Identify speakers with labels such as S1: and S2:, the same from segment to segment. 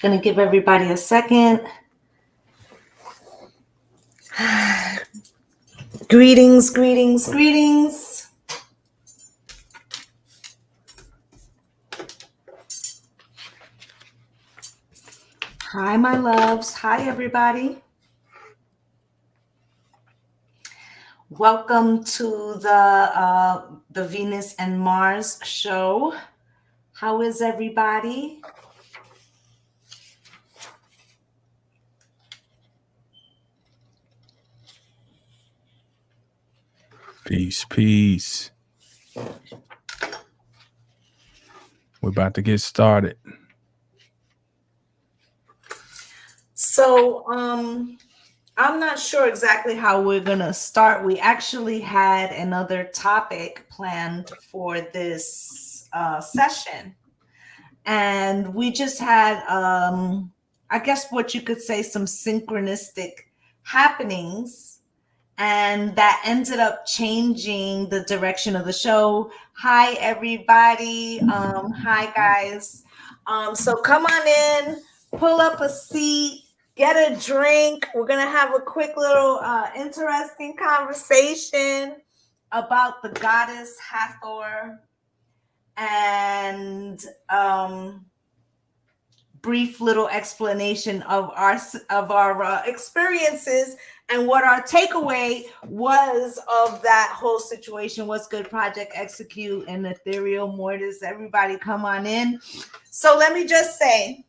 S1: Gonna give everybody a second. Greetings, greetings, greetings. Hi, my loves. Hi, everybody. Welcome to the Venus and Mars show. How is everybody?
S2: Peace, peace. We're about to get started.
S1: So, I'm not sure exactly how we're gonna start. We actually had another topic planned for this session, and we just had, I guess, what you could say, some synchronistic happenings, and that ended up changing the direction of the show. Hi, everybody. Hi, guys. So come on in, pull up a seat, get a drink. We're going to have a quick little interesting conversation about the goddess Hathor and brief little explanation of our experiences and what our takeaway was of that whole situation. What's good, Project Execute and Ethereal Mortis. Everybody come on in. So let me just say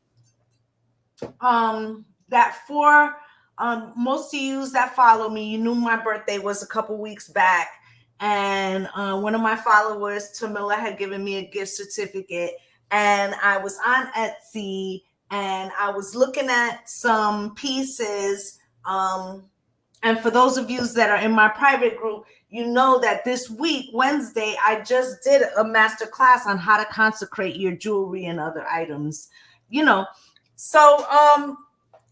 S1: that for most of you that follow me, you knew my birthday was a couple weeks back, and one of my followers, Tamila, had given me a gift certificate, and I was on Etsy and I was looking at some pieces. And for those of you that are in my private group, you know that this week, Wednesday, I just did a master class on how to consecrate your jewelry and other items, So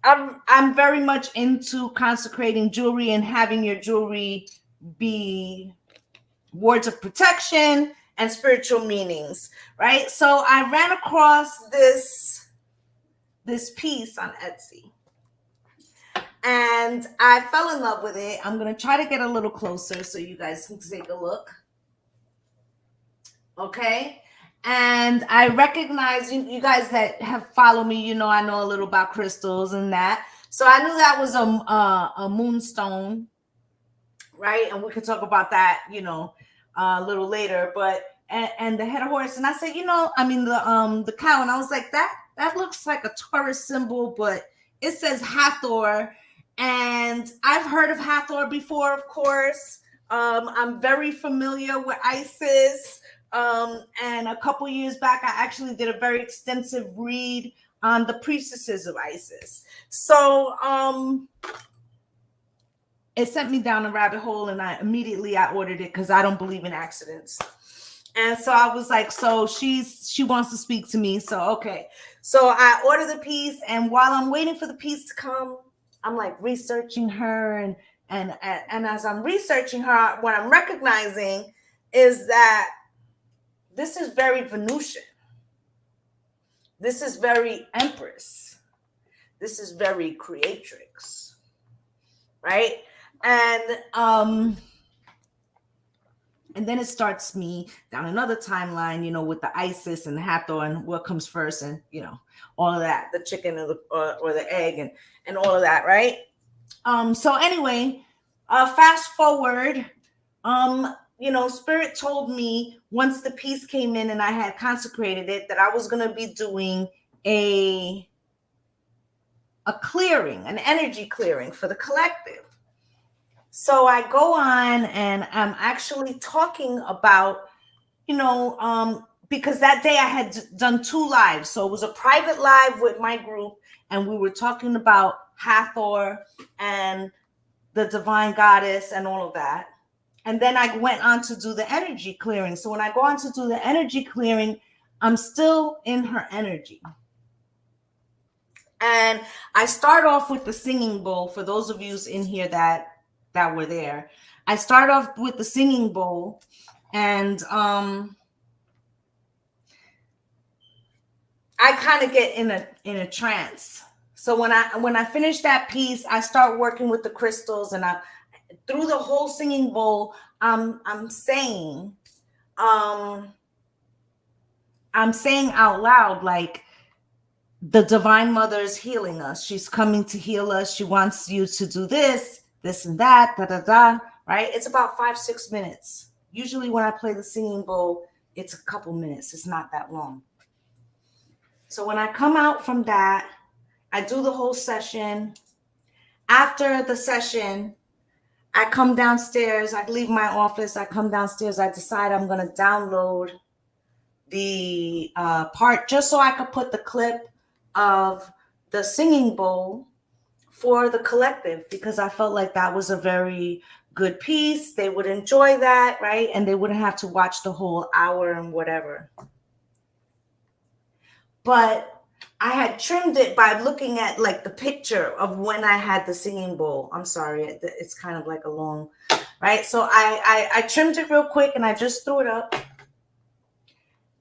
S1: I'm very much into consecrating jewelry and having your jewelry be words of protection and spiritual meanings, right? So I ran across this piece on Etsy, and I fell in love with it. I'm going to try to get a little closer so you guys can take a look. Okay. And I recognize you guys that have followed me, I know a little about crystals and that. So I knew that was a moonstone, right? And we could talk about that, a little later. But and the head of horse, and I said, the cow, and I was like, that looks like a Taurus symbol, but it says Hathor. And I've heard of Hathor before, of course. I'm very familiar with Isis. And a couple years back, I actually did a very extensive read on the priestesses of Isis. So it sent me down a rabbit hole, and I ordered it because I don't believe in accidents. And so I was like, so she wants to speak to me. So, okay. So I ordered the piece, and while I'm waiting for the piece to come, I'm like researching her. And as I'm researching her, what I'm recognizing is that this is very Venusian. This is very Empress. This is very creatrix, right? And then it starts me down another timeline, with the Isis and the Hathor and what comes first, and all of that, the chicken or the egg and all of that, right? So anyway, fast forward, Spirit told me once the piece came in and I had consecrated it that I was going to be doing a clearing, an energy clearing for the collective. So I go on and I'm actually talking about, because that day I had done 2 lives. So it was a private live with my group, and we were talking about Hathor and the divine goddess and all of that. And then I went on to do the energy clearing. So when I go on to do the energy clearing, I'm still in her energy. And I start off with the singing bowl. For those of you in here that were there, I start off with the singing bowl, and I kind of get in a trance. So when I finish that piece, I start working with the crystals, and I through the whole singing bowl, I'm saying out loud, like, the Divine Mother is healing us. She's coming to heal us. She wants you to do this, this and that, da da da. Right? It's about 5-6 minutes. Usually when I play the singing bowl, it's a couple minutes. It's not that long. So when I come out from that, I do the whole session. After the session, I come downstairs. I leave my office. I come downstairs. I decide I'm going to download the part just so I could put the clip of the singing bowl for the collective, because I felt like that was a very good piece. They would enjoy that, right? And they wouldn't have to watch the whole hour and whatever. But I had trimmed it by looking at like the picture of when I had the singing bowl. I'm sorry, it's kind of like a long, right? So I trimmed it real quick and I just threw it up.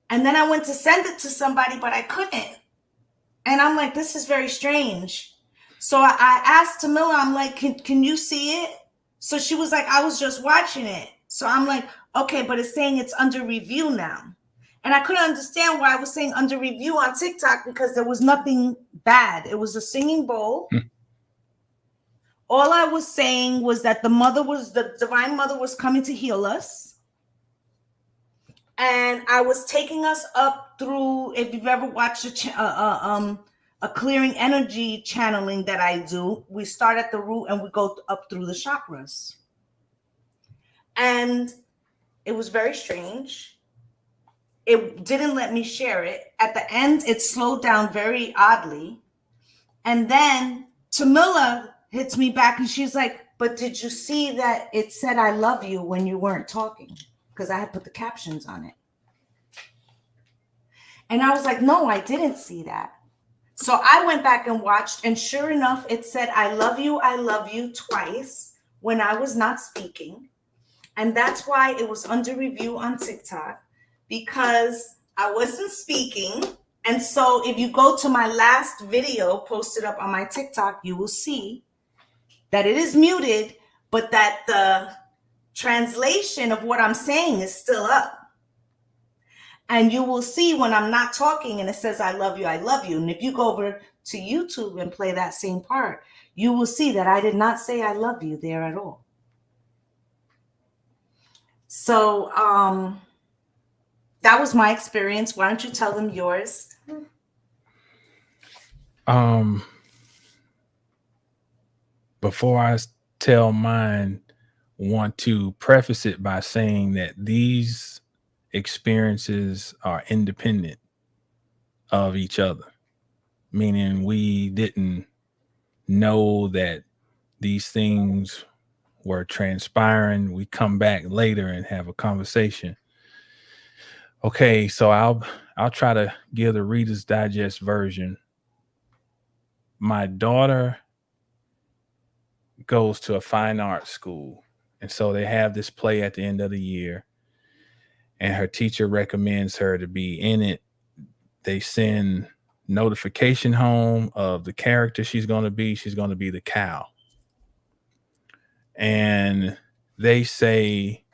S1: And then I went to send it to somebody, but I couldn't. And I'm like, this is very strange. So I asked Tamila, I'm like, can you see it? So she was like, I was just watching it. So I'm like, okay, but it's saying it's under review now. And I couldn't understand why I was saying under review on TikTok, because there was nothing bad. It was a singing bowl. All I was saying was that the Divine Mother was coming to heal us. And I was taking us up through, if you've ever watched a clearing energy channeling that I do, we start at the root and we go up through the chakras. And it was very strange. It didn't let me share it. At the end, it slowed down very oddly. And then Tamila hits me back and she's like, but did you see that it said I love you when you weren't talking? Because I had put the captions on it. And I was like, no, I didn't see that. So I went back and watched, and sure enough, it said, I love you twice when I was not speaking. And that's why it was under review on TikTok, because I wasn't speaking. And so if you go to my last video posted up on my TikTok, you will see that it is muted, but that the translation of what I'm saying is still up. And you will see when I'm not talking and it says, I love you, I love you. And if you go over to YouTube and play that same part, you will see that I did not say I love you there at all. So that was my experience. Why don't you tell them yours?
S2: Before I tell mine, want to preface it by saying that these experiences are independent of each other, meaning we didn't know that these things were transpiring. We come back later and have a conversation. Okay, so I'll try to give the Reader's Digest version. My daughter goes to a fine arts school, and so they have this play at the end of the year, and her teacher recommends her to be in it. They send notification home of the character she's going to be. She's going to be the cow. And they say,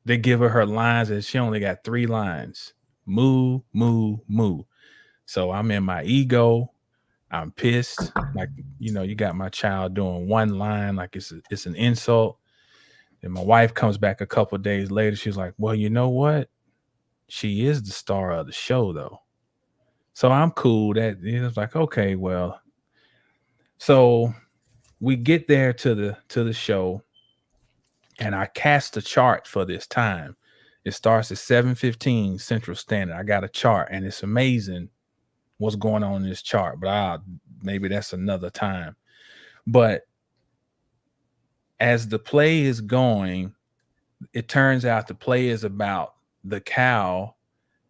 S2: they give her lines, and she only got 3 lines. Moo, moo, moo. So I'm in my ego. I'm pissed. Like, you got my child doing 1 line like it's an insult. And my wife comes back a couple of days later. She's like, well, you know what? She is the star of the show, though. So I'm cool. That it's like, okay, well. So we get there to the show, and I cast a chart for this time. It starts at 7:15 Central Standard. I got a chart, and it's amazing what's going on in this chart, but maybe that's another time. But as the play is going, it turns out the play is about the cow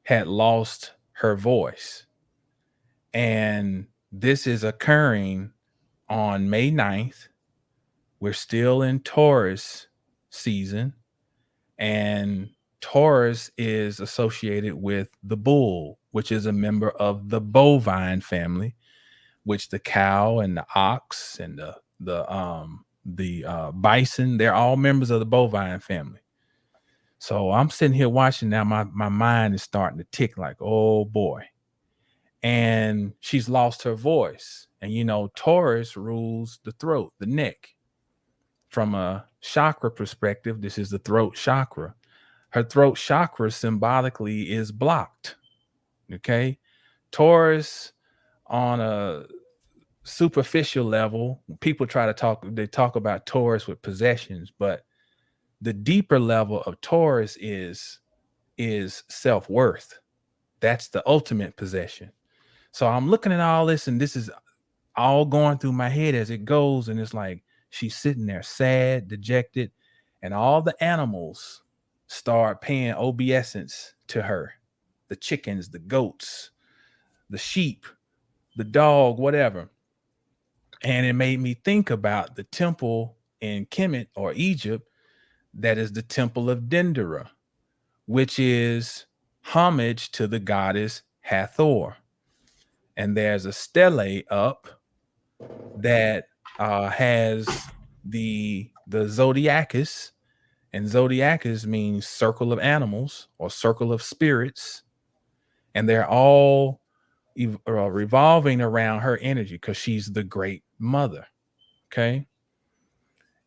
S2: had lost her voice. And this is occurring on May 9th. We're still in Taurus season, and Taurus is associated with the bull, which is a member of the bovine family, which the cow and the ox and the bison, they're all members of the bovine family. So I'm sitting here watching now. My mind is starting to tick like, oh boy. And she's lost her voice. And you know, Taurus rules the throat, the neck. From a chakra perspective, this is the throat chakra. Her throat chakra symbolically is blocked. Okay. Taurus, on a superficial level, people they talk about Taurus with possessions, but the deeper level of Taurus is self-worth. That's the ultimate possession. So I'm looking at all this, and this is all going through my head as it goes, and it's like she's sitting there sad, dejected, and all the animals start paying obeisance to her. The chickens, the goats, the sheep, the dog, whatever. And it made me think about the temple in Kemet or Egypt, that is the temple of Dendera, which is homage to the goddess Hathor. And there's a stele up that has the zodiacus, and zodiacus means circle of animals or circle of spirits, and they're all revolving around her energy because she's the great mother. Okay.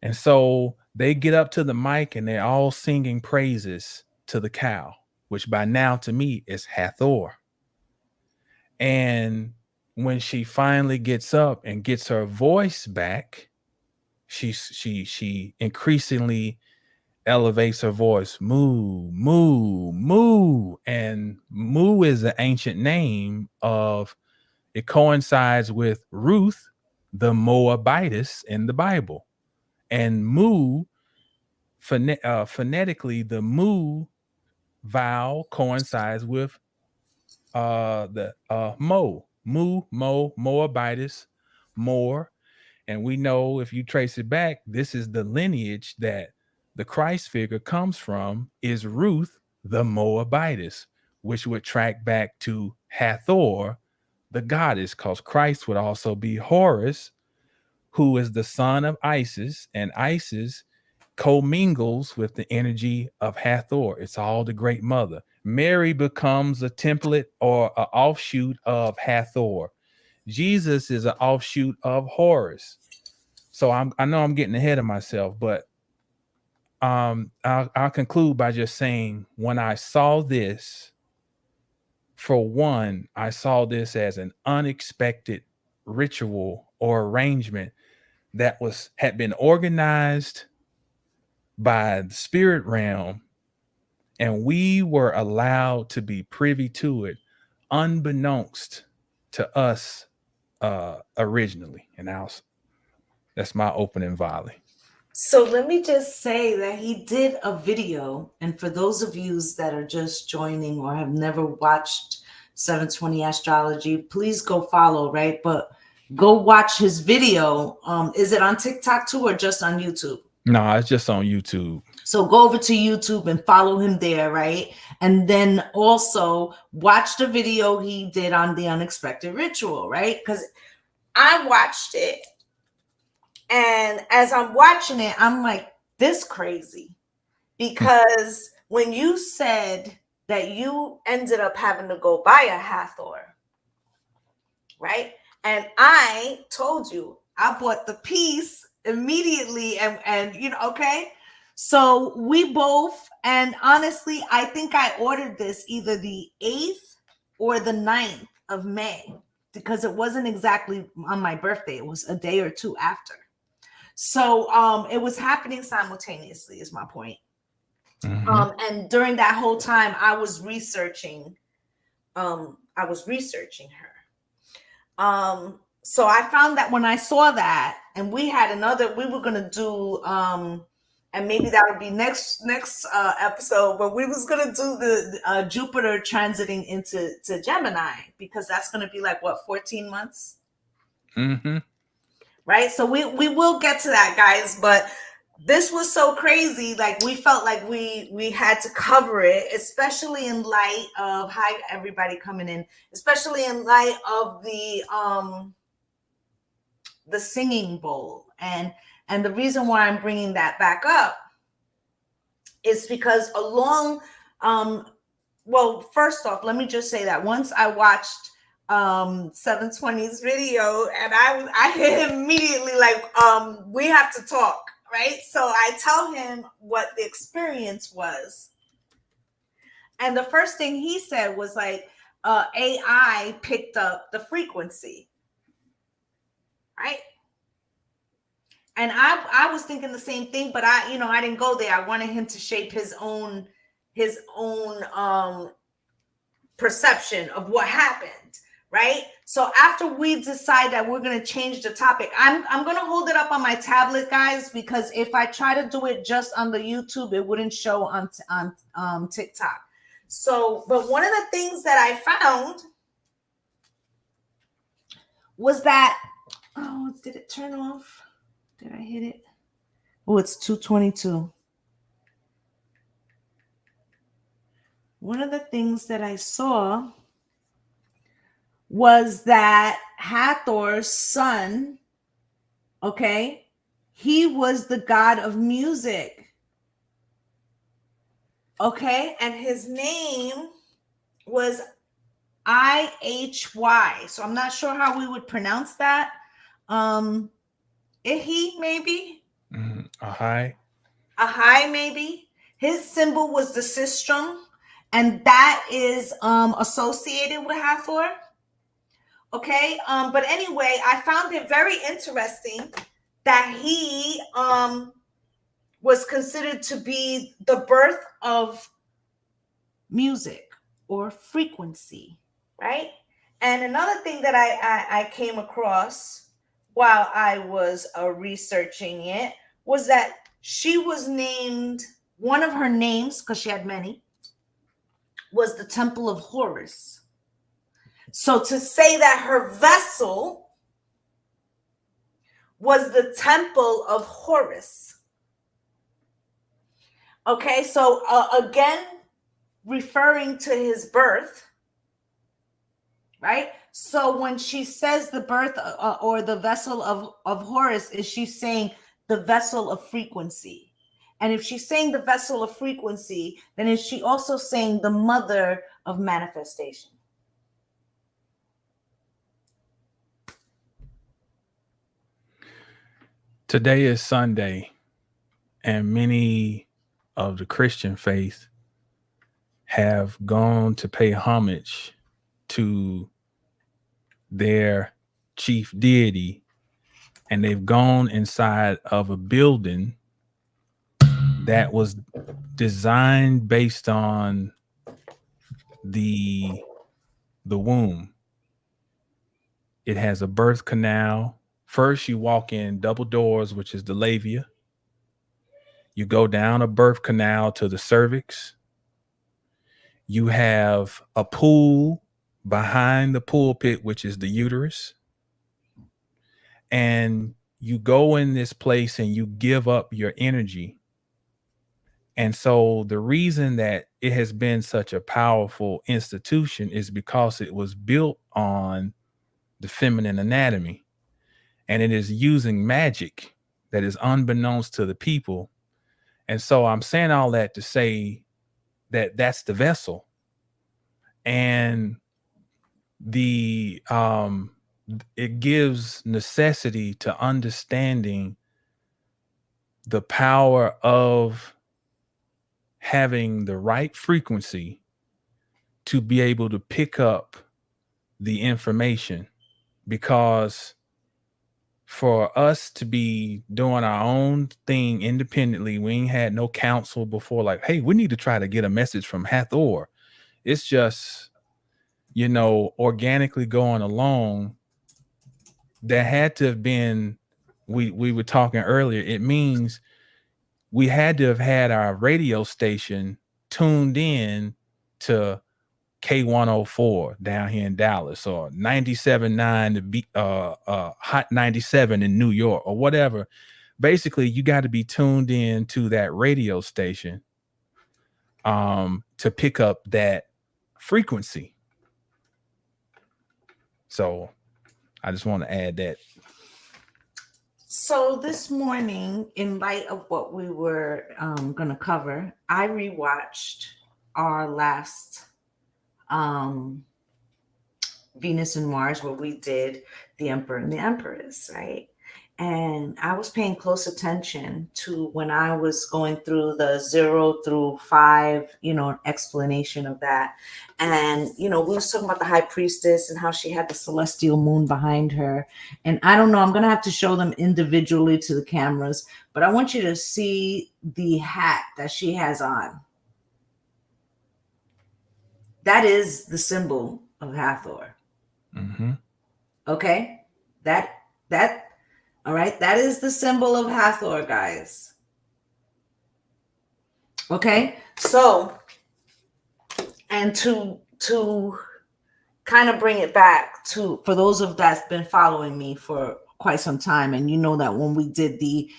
S2: And so they get up to the mic and they're all singing praises to the cow, which by now to me is Hathor. And when she finally gets up and gets her voice back, she increasingly elevates her voice. Moo, moo, moo. And moo is an ancient name of, it coincides with Ruth, the Moabitess in the Bible. And moo, phonetically, the moo vowel coincides with the Moabitess, more. And we know, if you trace it back, this is the lineage that the Christ figure comes from, is Ruth the Moabitess, which would track back to Hathor, the goddess, because Christ would also be Horus, who is the son of Isis, and Isis commingles with the energy of Hathor. It's all the great mother. Mary becomes a template or an offshoot of Hathor. Jesus is an offshoot of Horus. So I know I'm getting ahead of myself, but I'll conclude by just saying, when I saw this, for one, I saw this as an unexpected ritual or arrangement that had been organized by the spirit realm, and we were allowed to be privy to it unbeknownst to us originally. And that's my opening volley.
S1: So let me just say that he did a video, and for those of you that are just joining or have never watched 720 Astrology, please go follow, right? But go watch his video. Is it on TikTok too, or just on YouTube?
S2: No, it's just on YouTube.
S1: So go over to YouTube and follow him there, right? And then also watch the video he did on the unexpected ritual, right? Because I watched it, and as I'm watching it, I'm like, this crazy. Because when you said that you ended up having to go buy a Hathor, right? And I told you I bought the piece immediately, and you know, okay. So we both, and honestly, I think I ordered this either the 8th or the 9th of May, because it wasn't exactly on my birthday. It was a day or two after. So it was happening simultaneously, is my point. Mm-hmm. And during that whole time, I was researching her. So I found that when I saw that, and we were gonna do and maybe that would be next episode, but we was gonna do the Jupiter transiting into Gemini, because that's gonna be like what, 14 months.
S2: Mm-hmm.
S1: Right. So we will get to that, guys. But this was so crazy. Like, we felt like we had to cover it, especially in light of, hi everybody coming in, especially in light of the singing bowl. And the reason why I'm bringing that back up is because along, well, first off, let me just say that once I watched 720's video, and I hit him immediately, like, we have to talk, right? So I tell him what the experience was, and the first thing he said was like, AI picked up the frequency, right? And I was thinking the same thing, but I didn't go there. I wanted him to shape his own perception of what happened, right? So after we decide that we're going to change the topic, I'm going to hold it up on my tablet, guys, because if I try to do it just on the YouTube, it wouldn't show on TikTok. So, but one of the things that I found was that, oh, did it turn off? Did I hit it? Oh, it's 2:22. One of the things that I saw was that Hathor's son, okay, he was the god of music, okay, and his name was IHY. So I'm not sure how we would pronounce that. Ihi, maybe?
S2: Ahai.
S1: Ahai, maybe. His symbol was the sistrum, and that is associated with Hathor. Okay, but anyway, I found it very interesting that he was considered to be the birth of music or frequency, right? And another thing that I came across while I was researching it was that she was named, one of her names, because she had many, was the Temple of Horus. So to say that her vessel was the Temple of Horus. Okay, so again, referring to his birth, right? So when she says the birth or the vessel of Horus, is she saying the vessel of frequency? And if she's saying the vessel of frequency, then is she also saying the mother of manifestation?
S2: Today is Sunday, and many of the Christian faith have gone to pay homage to their chief deity, and they've gone inside of a building that was designed based on the womb. It has a birth canal. First, you walk in double doors, which is the labia. You go down a birth canal to the cervix. You have a pool behind the pulpit, which is the uterus. And you go in this place and you give up your energy. And so the reason that it has been such a powerful institution is because it was built on the feminine anatomy. And it is using magic that is unbeknownst to the people. And so I'm saying all that to say that that's the vessel. And the it gives necessity to understanding the power of having the right frequency to be able to pick up the information, because for us to be doing our own thing independently, we ain't had no counsel before, like, hey, we need to try to get a message from Hathor. It's just, organically going along. There had to have been, we were talking earlier, it means we had to have had our radio station tuned in to K104 down here in Dallas, or 97.9 to be Hot 97 in New York, or whatever. basically you got to be tuned in to that radio station to pick up that frequency. So I just want to add that.
S1: So this morning, in light of what we were going to cover, I rewatched our last Venus and Mars, where we did the Emperor and the Empress, right? And I was paying close attention to when I was going through the 0 through 5, explanation of that. And, we was talking about the High Priestess and how she had the celestial moon behind her. And I don't know, I'm going to have to show them individually to the cameras, but I want you to see the hat that she has on. That is the symbol of Hathor.
S2: Mm-hmm.
S1: Okay? All right, that is the symbol of Hathor, guys. Okay, so, and to kind of bring it back to, for those of that's been following me for quite some time, and you know that when we did the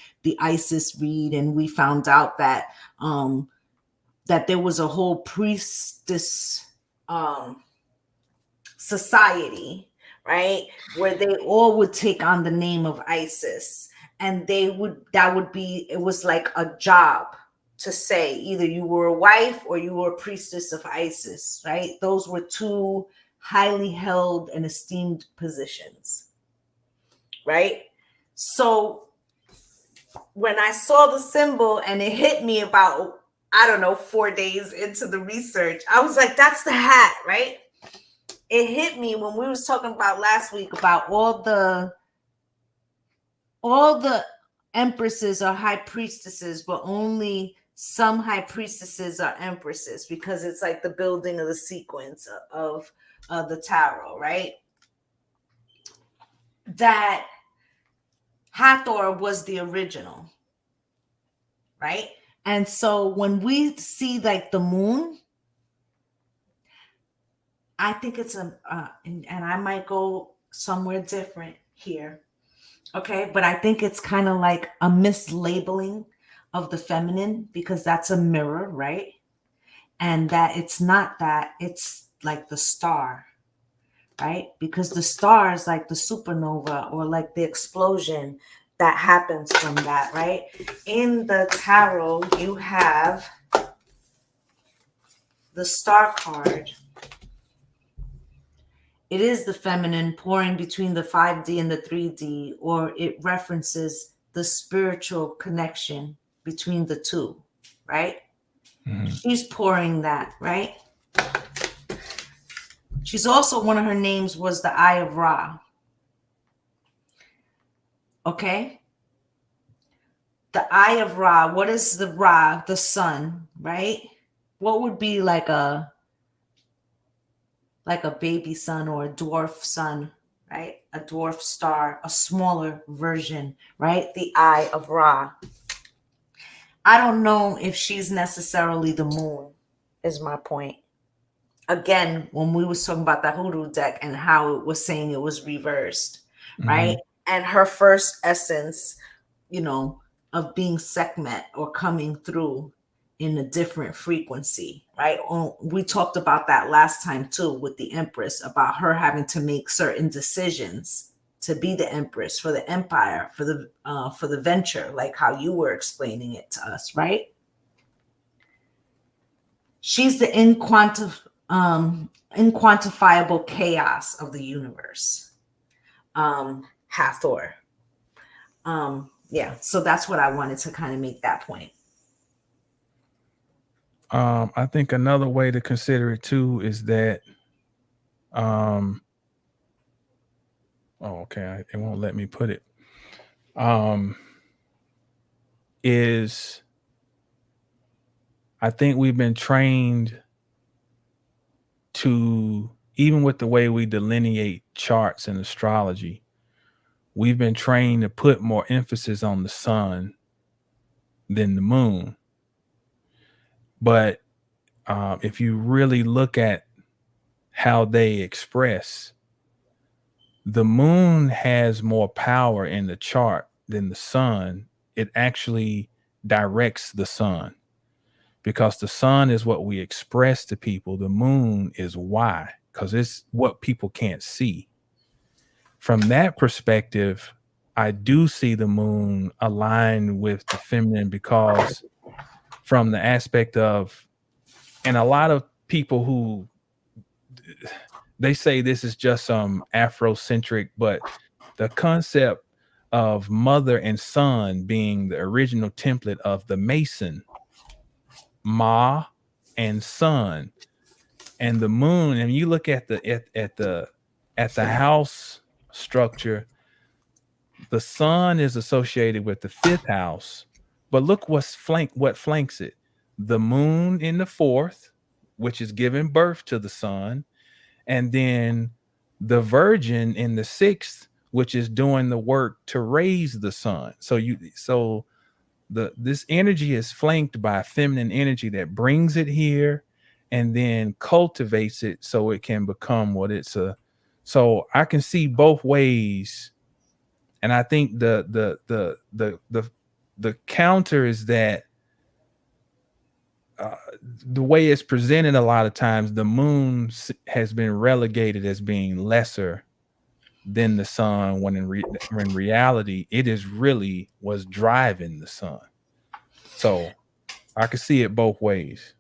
S1: Isis read, and we found out that that there was a whole priestess society, right, where they all would take on the name of Isis, and it was like a job to say either you were a wife or you were a priestess of Isis, right? Those were two highly held and esteemed positions, right? So when I saw the symbol and it hit me about, I don't know, 4 days into the research, I was like, that's the hat, right? It hit me when we was talking about last week about all the empresses are high priestesses, but only some high priestesses are empresses, because it's like the building of the sequence of the tarot, right? That Hathor was the original, right? And so when we see like the moon, I think it's and I might go somewhere different here. Okay, but I think it's kind of like a mislabeling of the feminine, because that's a mirror, right? And that it's not that, it's like the star, right? Because the star is like the supernova, or like the explosion that happens from that, right? In the tarot, you have the star card. It is the feminine pouring between the 5D and the 3D, or it references the spiritual connection between the two, right? Mm-hmm. She's pouring that, right? She's also, one of her names was the Eye of Ra. Okay? The Eye of Ra, what is the Ra? The sun, right? What would be like a baby sun or a dwarf sun, right? A dwarf star, a smaller version, right? The Eye of Ra. I don't know if she's necessarily the moon, is my point. Again, when we was talking about the hoodoo deck and how it was saying it was reversed, right? Mm-hmm. And her first essence, of being Sekhmet or coming through in a different frequency, right? We talked about that last time too with the Empress, about her having to make certain decisions to be the Empress for the empire, for the venture, like how you were explaining it to us, right? She's the inquantifiable chaos of the universe. Hathor. Yeah, so that's what I wanted to kind of make that point.
S2: I think another way to consider it too is that, it won't let me put it. Is I think we've been trained to, even with the way we delineate charts in astrology, we've been trained to put more emphasis on the sun than the moon. But if you really look at how they express, the moon has more power in the chart than the sun it actually directs the sun, because the sun is what we express to people. The moon is why, because it's what people can't see. From that perspective, I do see the moon aligned with the feminine, because from the aspect of, and a lot of people who, they say this is just some Afrocentric, but the concept of mother and son being the original template of the Mason, Ma and son, and the moon. And you look at the house structure, the sun is associated with the fifth house, but look what flanks it: the moon in the fourth, which is giving birth to the sun, and then the virgin in the sixth, which is doing the work to raise the sun. So this energy is flanked by feminine energy that brings it here and then cultivates it so it can become what it's a. So I can see both ways, and I think the counter is that the way it's presented, a lot of times the moon has been relegated as being lesser than the sun, when in reality it is really what's driving the sun. So I could see it both ways.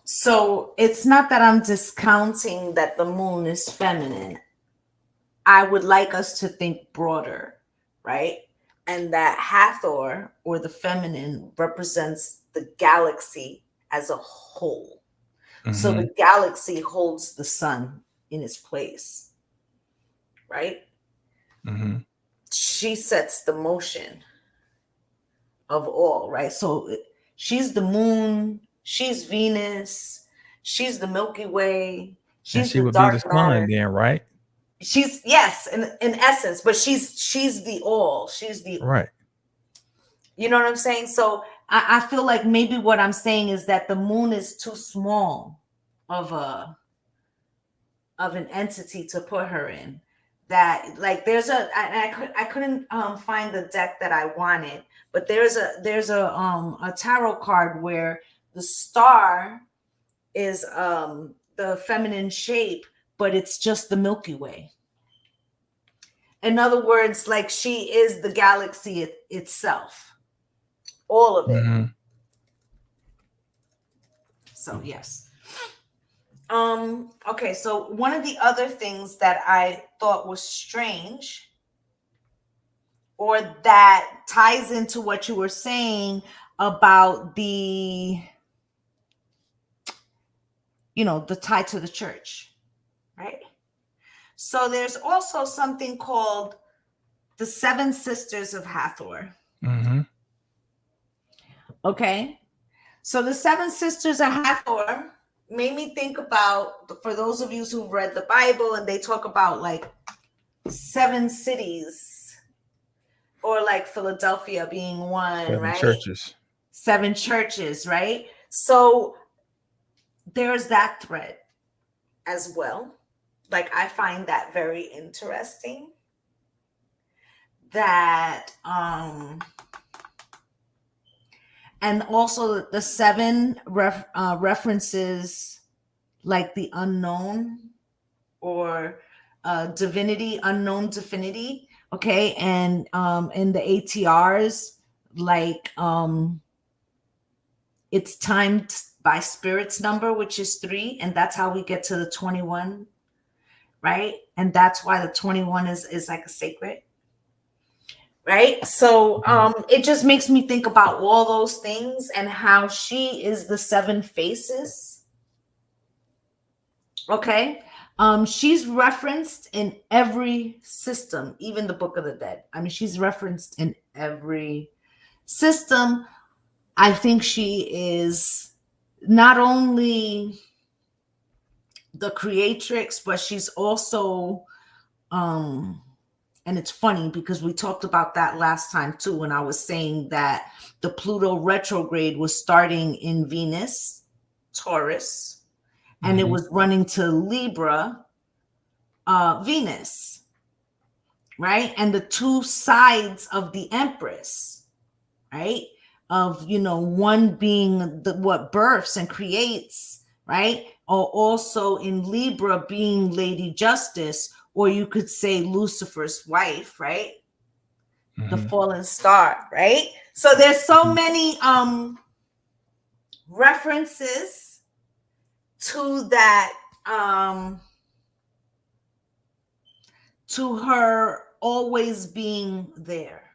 S1: So it's not that I'm discounting that the moon is feminine. I would like us to think broader, right? And that Hathor, or the feminine, represents the galaxy as a whole. So the galaxy holds the sun in its place, right? She sets the motion of all, right? So she's the moon, she's Venus, she's the Milky Way, she's
S2: she
S1: the
S2: would be the
S1: dark
S2: sun
S1: matter.
S2: then, right?
S1: She's, yes, in essence, but she's the all. She's the
S2: right.
S1: You know what I'm saying? So I feel like maybe what I'm saying is that the moon is too small of an entity to put her in. That, like, I couldn't find the deck that I wanted, but there's a tarot card where the star is the feminine shape, but it's just the Milky Way. In other words, like, she is the galaxy itself, all of it. So yes. Okay, so one of the other things that I thought was strange, or that ties into what you were saying about the tie to the church, right? So there's also something called the Seven Sisters of Hathor. Okay, so the Seven Sisters of Hathor made me think about, for those of you who've read the Bible, and they talk about like 7 cities, or like Philadelphia being one,
S2: 7
S1: right?
S2: churches.
S1: 7 churches, right? So there's that thread as well. Like, I find that very interesting. That and also the 7 references like the unknown, or divinity, unknown divinity. Okay, and in the ATRs, like it's timed by spirit's number, which is 3, and that's how we get to the 21, right? And that's why the 21 is like a sacred, right? So it just makes me think about all those things, and how she is the 7 faces. Okay, she's referenced in every system, even the Book of the Dead. I mean, she's referenced in every system. I think she is not only the creatrix, but she's also and it's funny because we talked about that last time too, when I was saying that the Pluto retrograde was starting in Venus, Taurus, and it was running to Libra, Venus, right? And the 2 sides of the Empress right? Of, one being what births and creates, right? Or also in Libra being Lady Justice, or you could say Lucifer's wife, right? The fallen star, right? So there's so many references to that, to her always being there,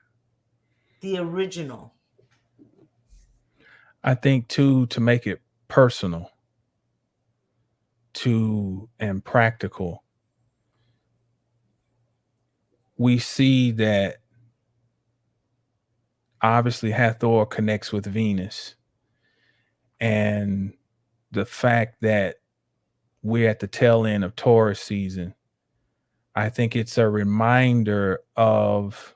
S1: the original.
S2: I think too, to make it personal and practical, we see that obviously Hathor connects with Venus, and the fact that we're at the tail end of Taurus season, I think it's a reminder of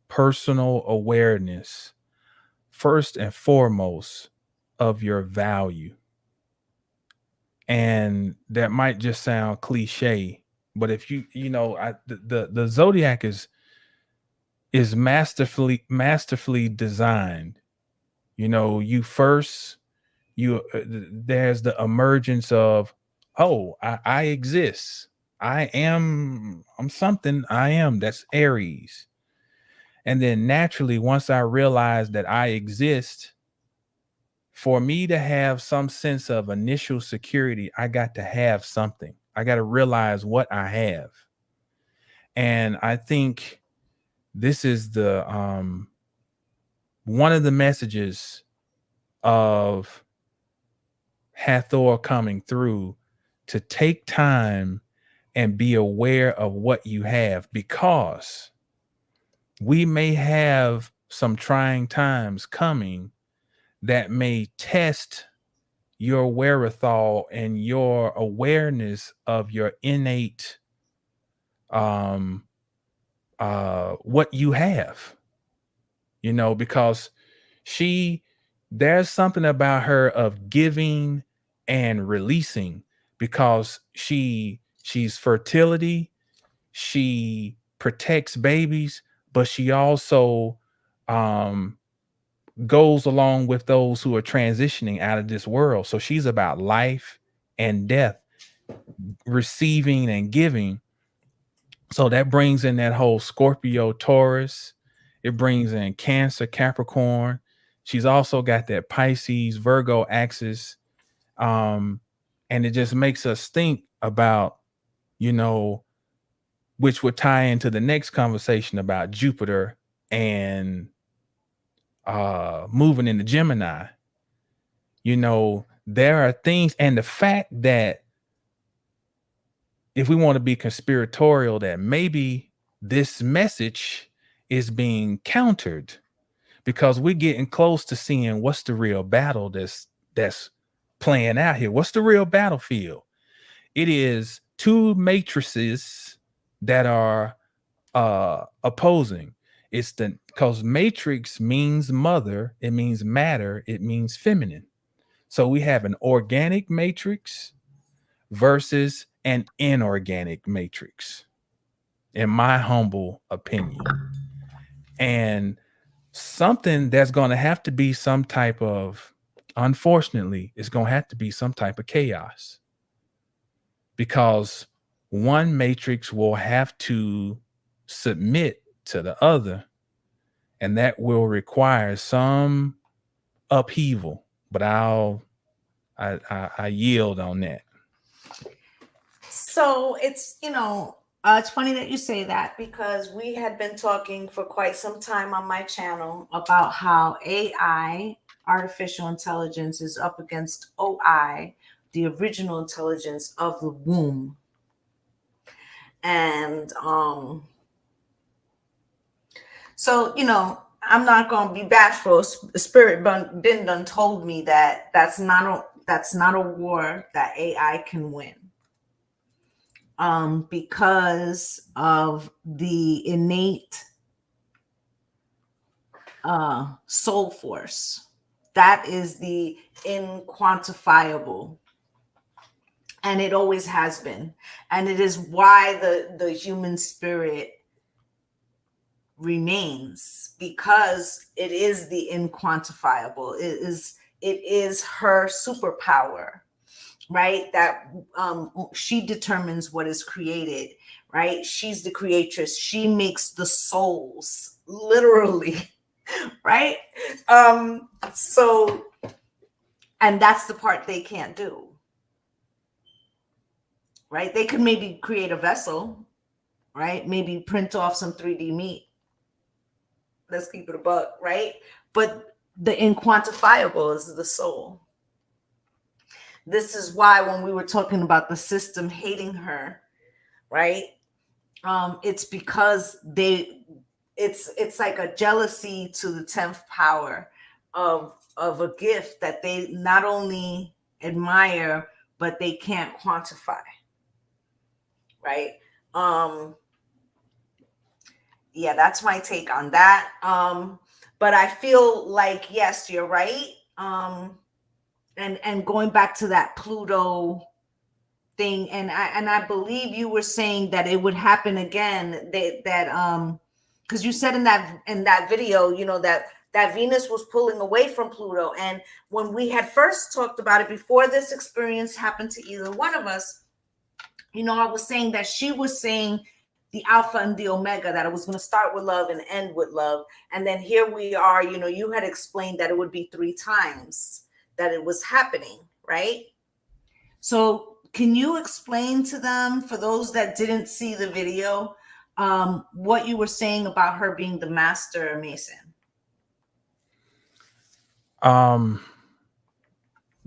S2: personal awareness, first and foremost, of your value. And that might just sound cliche, but if the zodiac is masterfully designed. You first, there's the emergence of, oh, I exist. I'm something. I am. That's Aries. And then naturally, once I realize that I exist, for me to have some sense of initial security, I got to have something. I got to realize what I have. And I think this is the one of the messages of Hathor coming through, to take time and be aware of what you have, because we may have some trying times coming that may test your wherewithal and your awareness of your innate what you have, because there's something about her of giving and releasing, because she's fertility, she protects babies, but she also goes along with those who are transitioning out of this world. So she's about life and death, receiving and giving. So that brings in that whole Scorpio, Taurus. It brings in Cancer, Capricorn. She's also got that Pisces, Virgo axis. And it just makes us think about, which would tie into the next conversation about Jupiter and moving into Gemini. There are things, and the fact that, if we want to be conspiratorial, that maybe this message is being countered, because we're getting close to seeing what's the real battle that's playing out here. What's the real battlefield? It is two matrices that are opposing. It's because matrix means mother, it means matter, it means feminine. So we have an organic matrix versus an inorganic matrix, in my humble opinion. And something that's going to have to be some type of, unfortunately, it's going to have to be some type of chaos, because one matrix will have to submit to the other, and that will require some upheaval. But I yield on that.
S1: So it's funny that you say that, because we had been talking for quite some time on my channel about how AI, artificial intelligence, is up against OI, the original intelligence of the womb. And so I'm not going to be bashful. Spirit been done told me that that's not a war that AI can win. Because of the innate soul force. That is the inquantifiable. And it always has been. And it is why the human spirit remains because it is the inquantifiable. It is her superpower, right? That she determines what is created, right? She's the creatress. She makes the souls, literally, right? So, and that's the part they can't do, right? They could maybe create a vessel, right? Maybe print off some 3D meat. Let's keep it a buck, right? But the inquantifiable is the soul. This is why when we were talking about the system hating her, right? It's because it's like a jealousy to the 10th power of a gift that they not only admire, but they can't quantify, right? Yeah, that's my take on that. But I feel like, yes, you're right. And going back to that Pluto thing, and I believe you were saying that it would happen again. That because you said in that video, you know, that Venus was pulling away from Pluto, and when we had first talked about it before this experience happened to either one of us, you know, I was saying that she was saying the alpha and the omega, that it was going to start with love and end with love. And then here we are, you know, you had explained that it would be 3 times that it was happening, right? So can you explain to them, for those that didn't see the video, what you were saying about her being the master mason?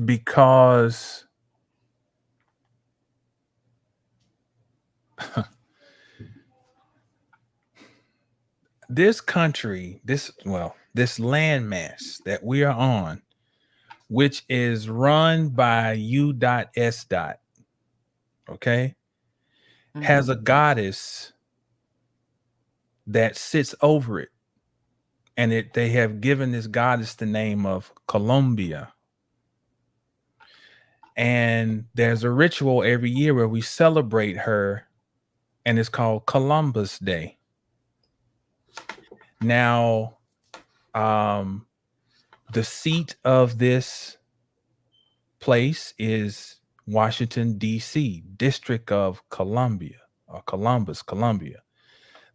S2: Because this country, this landmass that we are on, which is run by U.S. Okay, has a goddess that sits over it, and they have given this goddess the name of Columbia. And there's a ritual every year where we celebrate her, and it's called Columbus Day. Now, the seat of this place is Washington, D.C., District of Columbia, or Columbus, Columbia.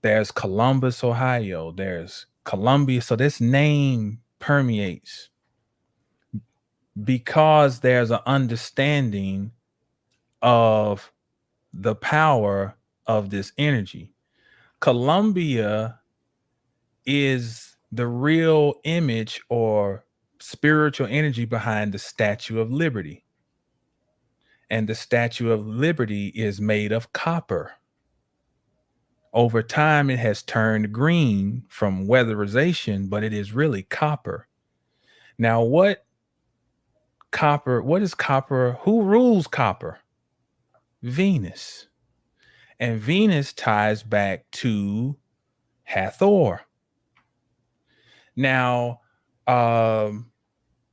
S2: There's Columbus, Ohio. There's Columbia. So this name permeates because there's an understanding of the power of this energy. Columbia is the real image or spiritual energy behind the Statue of Liberty. And the Statue of Liberty is made of copper. Over time, it has turned green from weatherization, but it is really copper. Now, what is copper? Who rules copper? Venus. And Venus ties back to Hathor. Now,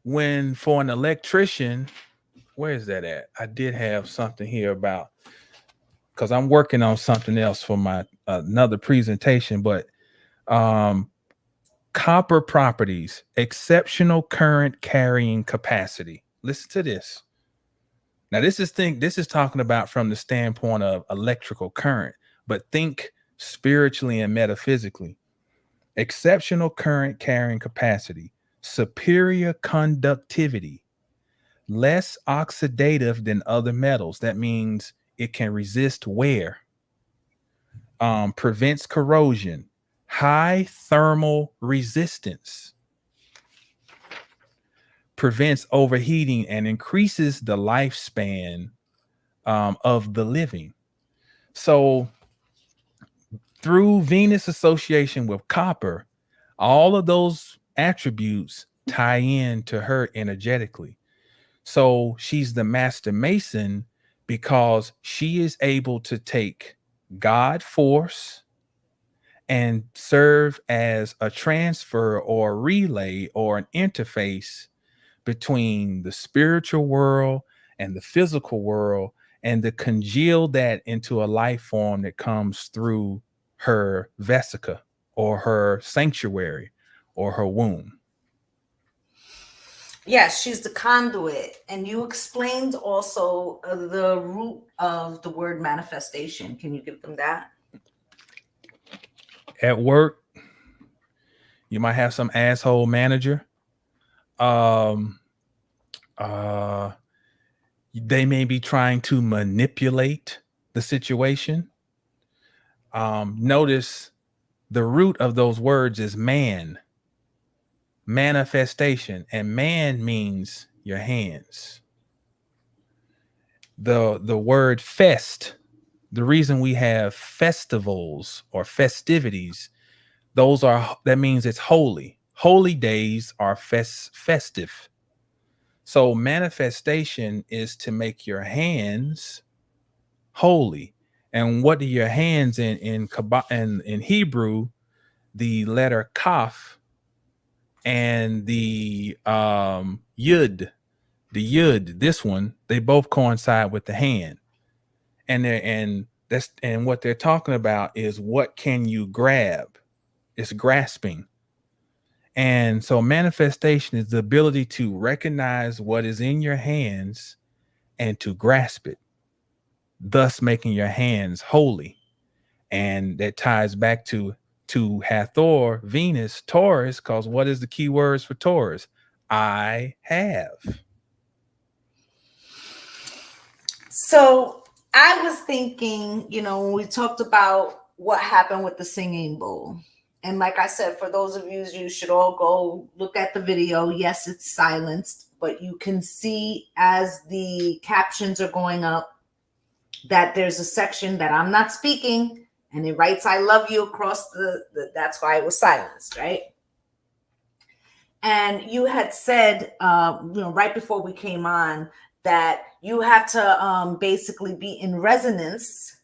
S2: when for an electrician, where is that at? I did have something here about, because I'm working on something else for my another presentation, but copper properties, exceptional current carrying capacity. Listen to this. Now, this is talking about from the standpoint of electrical current, but think spiritually and metaphysically. Exceptional current carrying capacity, superior conductivity, less oxidative than other metals. That means it can resist wear, prevents corrosion, high thermal resistance, prevents overheating, and increases the lifespan of the living. So through Venus association with copper, all of those attributes tie in to her energetically. So she's the master mason because she is able to take God force and serve as a transfer or a relay or an interface between the spiritual world and the physical world, and to congeal that into a life form that comes through her vesica. or her sanctuary or her womb.
S1: Yes, she's the conduit. And you explained also the root of the word manifestation. Can you give them that?
S2: At work, you might have some asshole manager. Um, they may be trying to manipulate the situation. Notice the root of those words is man, manifestation, and man means your hands. The word fest, the reason we have festivals or festivities, that means it's holy. Holy days are festive. So manifestation is to make your hands holy. And what do your hands in Hebrew, the letter kaf and the yud, this one, they both coincide with the hand. And what they're talking about is what can you grab? It's grasping. And so manifestation is the ability to recognize what is in your hands and to grasp it, thus making your hands holy. And that ties back to Hathor, Venus, Taurus, because what is the key words for Taurus? I have.
S1: So I was thinking, when we talked about what happened with the singing bowl. And like I said, for those of you should all go look at the video. Yes, it's silenced, but you can see as the captions are going up that there's a section that I'm not speaking, and it writes "I love you" across the that's why it was silenced, right? And you had said, right before we came on, that you have to basically be in resonance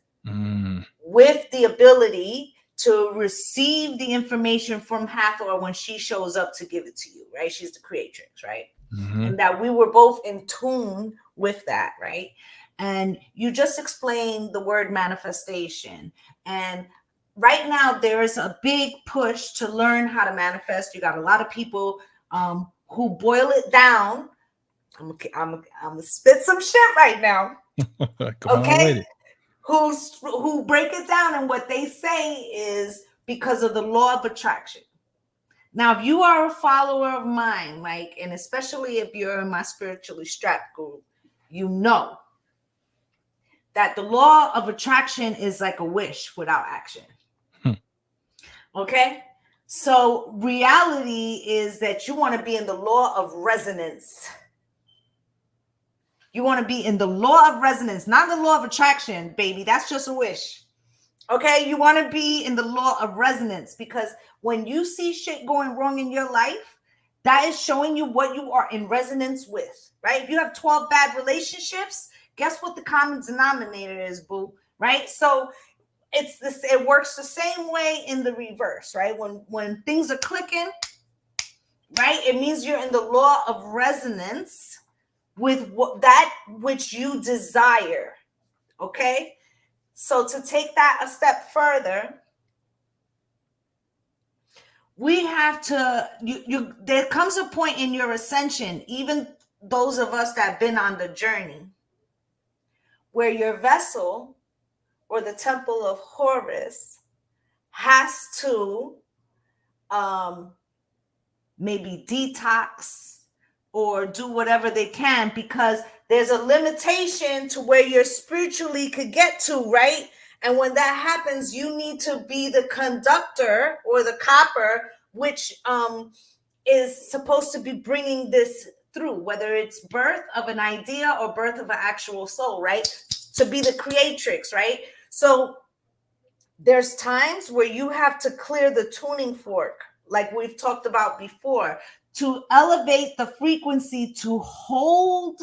S1: with the ability to receive the information from Hathor when she shows up to give it to you, right? She's the creatrix, right? And that we were both in tune with that, right? And you just explained the word manifestation. And right now, there is a big push to learn how to manifest. You got a lot of people who boil it down. I'm gonna spit some shit right now.
S2: Come on with it.
S1: Who break it down, and what they say is because of the law of attraction. Now, if you are a follower of mine, and especially if you're in my spiritually strapped group, you know that the law of attraction is like a wish without action. Okay? So reality is that you want to be in the law of resonance. You want to be in the law of resonance, not the law of attraction, baby. That's just a wish. Okay? You want to be in the law of resonance, because when you see shit going wrong in your life, that is showing you what you are in resonance with, right? If you have 12 bad relationships, guess what the common denominator is, boo, right? So it works the same way in the reverse, right? When things are clicking, right, it means you're in the law of resonance with that which you desire. Okay, so to take that a step further, we have to there comes a point in your ascension, even those of us that have been on the journey, where your vessel or the temple of Horus has to maybe detox or do whatever they can, because there's a limitation to where you're spiritually could get to, right? And when that happens, you need to be the conductor or the copper, which is supposed to be bringing this through, whether it's birth of an idea or birth of an actual soul, right? To be the creatrix, right? So there's times where you have to clear the tuning fork, like we've talked about before, to elevate the frequency, to hold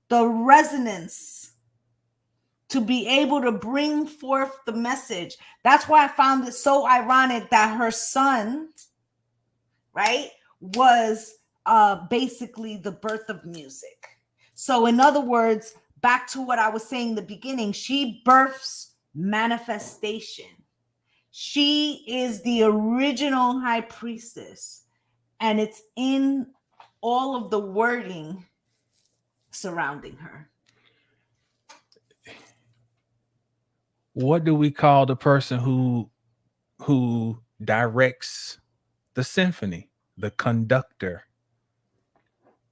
S1: the resonance, to be able to bring forth the message. That's why I found it so ironic that her son, right, was basically the birth of music. So in other words, back to what I was saying in the beginning, she births manifestation. She is the original high priestess, and it's in all of the wording surrounding her.
S2: What do we call the person who directs the symphony? The conductor.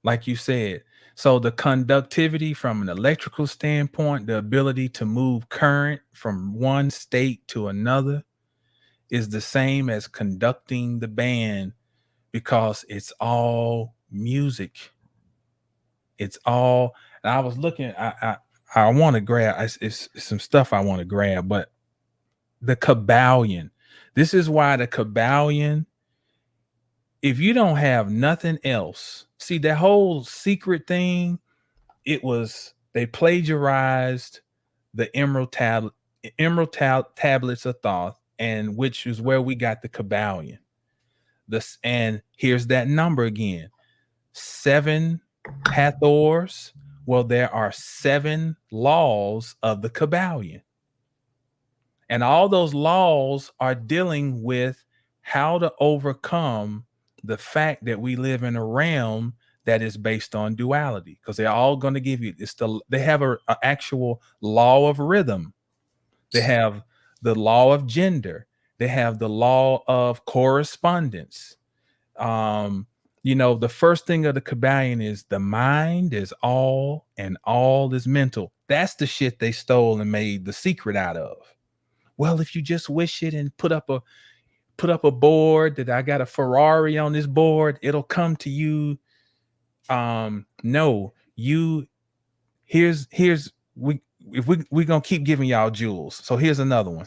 S2: Like you said. So the conductivity from an electrical standpoint, the ability to move current from one state to another is the same as conducting the band, because it's all music. It's all. And I was looking. I want to grab. It's some stuff I want to grab, but the Kabbalion. This is why the Kabbalion. If you don't have nothing else, see that whole secret thing. They plagiarized the tablets of Thoth, and which is where we got the Kabbalion. And here's that number again: 7 Hathors. Well, there are 7 laws of the Kabbalion, and all those laws are dealing with how to overcome the fact that we live in a realm that is based on duality, because they're all going to give you they have a actual law of rhythm. They have the law of gender. They have the law of correspondence. The first thing of the Kabbalion is the mind is all and all is mental. That's the shit they stole and made the secret out of. Well, if you just wish it and put up a board that I got a Ferrari on this board, it'll come to you. No, we're gonna keep giving y'all jewels. So here's another one.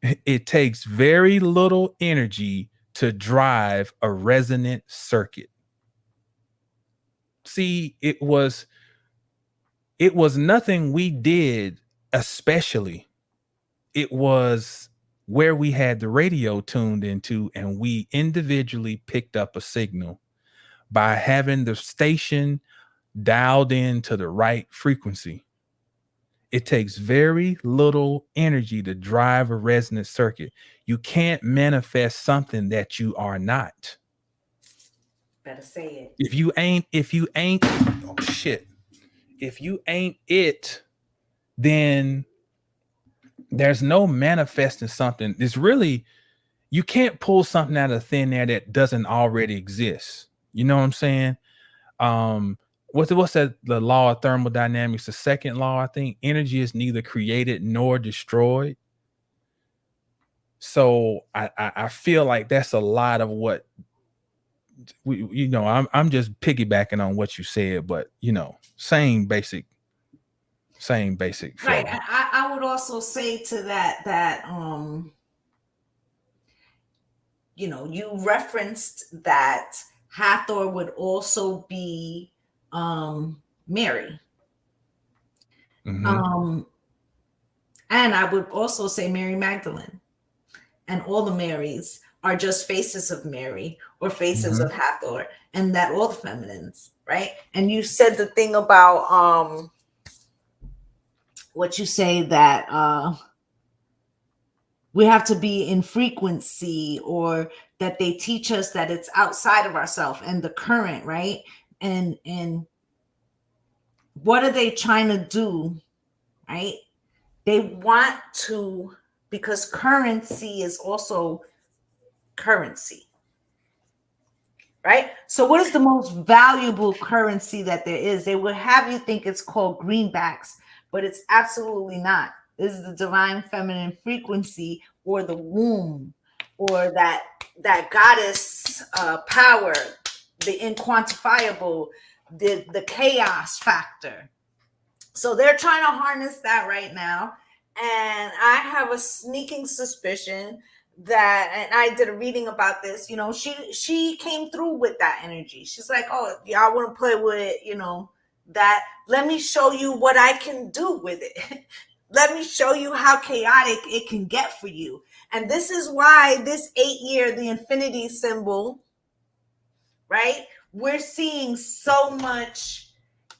S2: It takes very little energy to drive a resonant circuit. See, it was nothing we did especially. It was where we had the radio tuned into, and we individually picked up a signal by having the station dialed into the right frequency. It takes very little energy to drive a resonant circuit. You can't manifest something that you are not.
S1: Better say it.
S2: If you ain't, oh shit. If you ain't it, then there's no manifesting something. It's really, you can't pull something out of thin air that doesn't already exist. You know what I'm saying? What's that? The law of thermodynamics, the second law, I think. Energy is neither created nor destroyed. So I feel like that's a lot of what I'm just piggybacking on what you said, but same basic flow.
S1: Right. I would also say to that you referenced that Hathor would also be Mary.
S2: Mm-hmm.
S1: And I would also say Mary Magdalene, and all the Marys are just faces of Mary or faces of Hathor, and that all the feminines, right? And you said the thing about what you say that we have to be in frequency, or that they teach us that it's outside of ourselves and the current, right? And what are they trying to do, right? They want to, because currency is also currency, right? So what is the most valuable currency that there is? They would have you think it's called greenbacks, but it's absolutely not. This is the divine feminine frequency, or the womb, or that goddess power, the inquantifiable, the chaos factor. So they're trying to harness that right now. And I have a sneaking suspicion that, and I did a reading about this, she came through with that energy. She's like, oh, y'all want to play with, that. Let me show you what I can do with it. Let me show you how chaotic it can get for you. And this is why this 8-year, the infinity symbol, right? We're seeing so much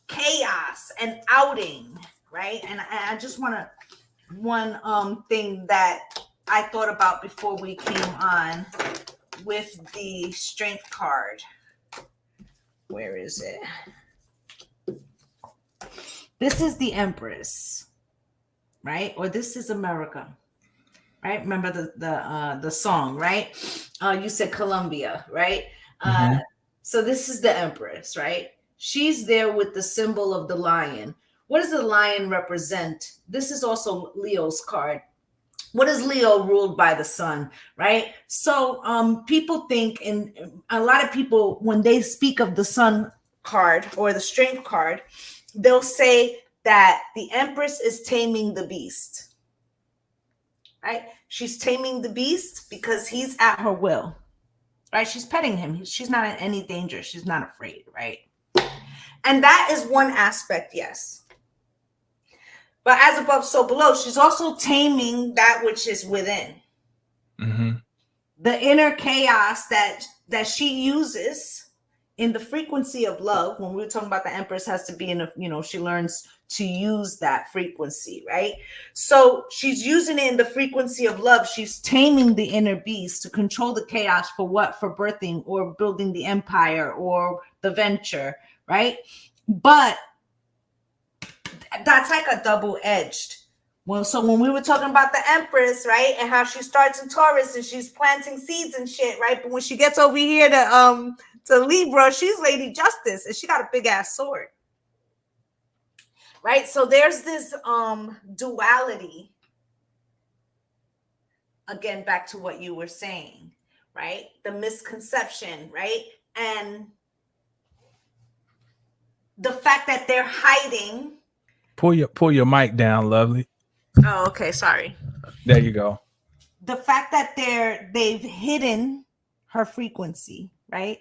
S1: chaos and outing, right? And I just want to, one thing that I thought about before we came on with the Strength card. Where is it? This is the Empress, right? Or this is America, right? Remember the song, right? You said Colombia, right?
S2: Mm-hmm.
S1: So this is the Empress, right? She's there with the symbol of the lion. What does the lion represent? This is also Leo's card. What is Leo? Ruled by the sun, right? So people think, and a lot of people, when they speak of the sun card or the strength card, they'll say that the Empress is taming the beast, right? She's taming the beast because he's at her will, right? She's petting him. She's not in any danger. She's not afraid, right? And that is one aspect, yes. But as above, so below, she's also taming that which is within.
S2: Mm-hmm.
S1: The inner chaos that she uses in the frequency of love. When we were talking about the Empress has to be in a, she learns to use that frequency, right? So she's using it in the frequency of love. She's taming the inner beast to control the chaos for what? For birthing or building the empire or the venture, right? But that's like a double-edged. Well, so when we were talking about the Empress, right, and how she starts in Taurus and she's planting seeds and shit, right? But when she gets over here to Libra, she's Lady Justice and she got a big ass sword, right? So there's this duality. Again, back to what you were saying, right? The misconception, right? And the fact that they're hiding.
S2: Pull your mic down, Lovelee.
S1: Oh, okay, sorry.
S2: There you go.
S1: The fact that they've hidden her frequency, right?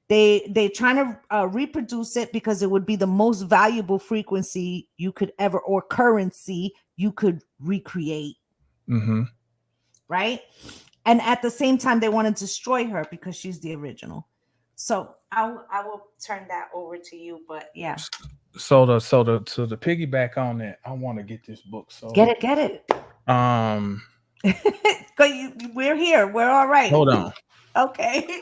S1: They're trying to reproduce it because it would be the most valuable frequency you could ever, or currency you could recreate.
S2: Mm-hmm.
S1: Right? And at the same time, they want to destroy her because she's the original. So I will turn that over to you. But yeah.
S2: So to piggyback on that, I want to get this book. So
S1: get it. We're here. We're all right.
S2: Hold on.
S1: Okay.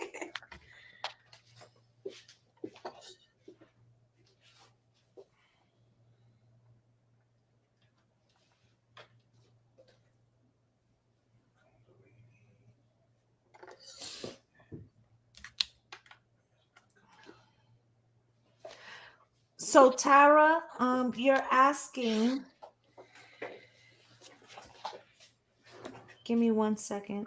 S1: So Tara, you're asking. Give me 1 second.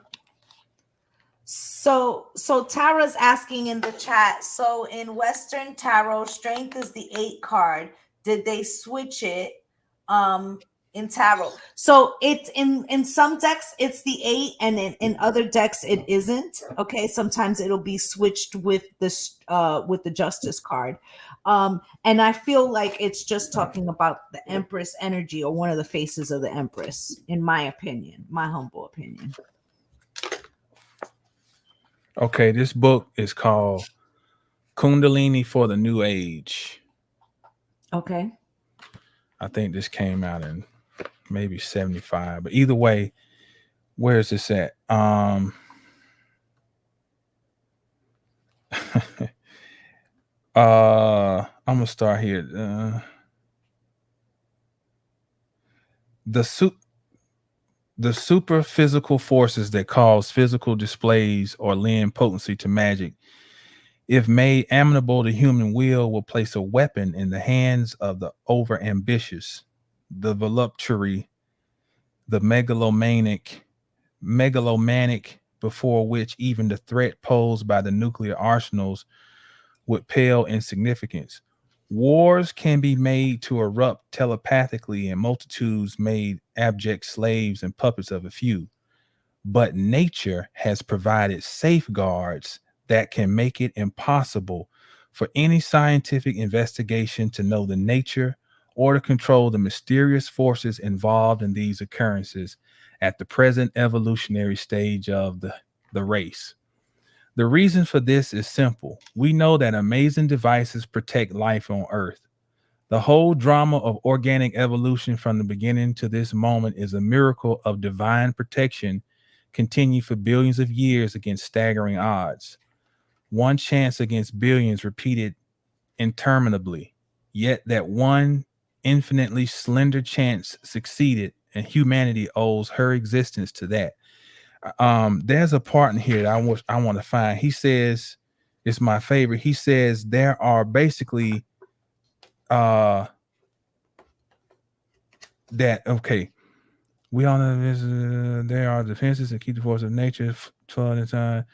S1: So Tara's asking in the chat. So in Western Tarot, strength is the 8 card. Did they switch it in tarot? So it's in some decks it's the 8, and in other decks it isn't. Okay, sometimes it'll be switched with the Justice card. And I feel like it's just talking about the Empress energy, or one of the faces of the Empress, in my opinion, my humble opinion.
S2: Okay, this book is called Kundalini for the New Age.
S1: Okay.
S2: I think this came out in maybe 75, but either way, where is this at? I'm gonna start here. The super physical forces that cause physical displays or lend potency to magic, if made amenable to human will place a weapon in the hands of the over-ambitious, the voluptuary, the megalomaniac, before which even the threat posed by the nuclear arsenals would pale in significance. Wars can be made to erupt telepathically and multitudes made abject slaves and puppets of a few. But nature has provided safeguards that can make it impossible for any scientific investigation to know the nature or to control the mysterious forces involved in these occurrences at the present evolutionary stage of the race. The reason for this is simple. We know that amazing devices protect life on Earth. The whole drama of organic evolution from the beginning to this moment is a miracle of divine protection continue for billions of years against staggering odds. One chance against billions repeated interminably. Yet that one infinitely slender chance succeeded, and humanity owes her existence to that. There's a part in here that I want to find. He says, it's my favorite. He says there are basically that okay. We all know this, there are defenses that keep the force of nature for the time.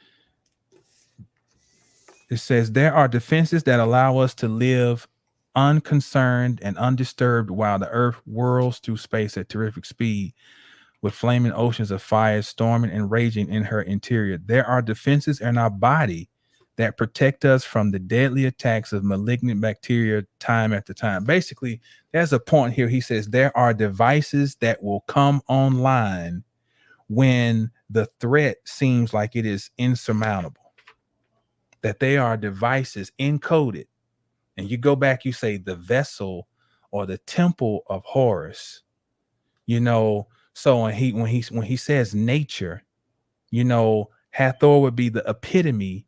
S2: It says there are defenses that allow us to live unconcerned and undisturbed while the earth whirls through space at terrific speed with flaming oceans of fire storming and raging in her interior. There are defenses in our body that protect us from the deadly attacks of malignant bacteria time after time. Basically, there's a point here. He says there are devices that will come online when the threat seems like it is insurmountable. That they are devices encoded. And you go back, you say the vessel or the temple of Horus, you know. So when he says nature, you know, Hathor would be the epitome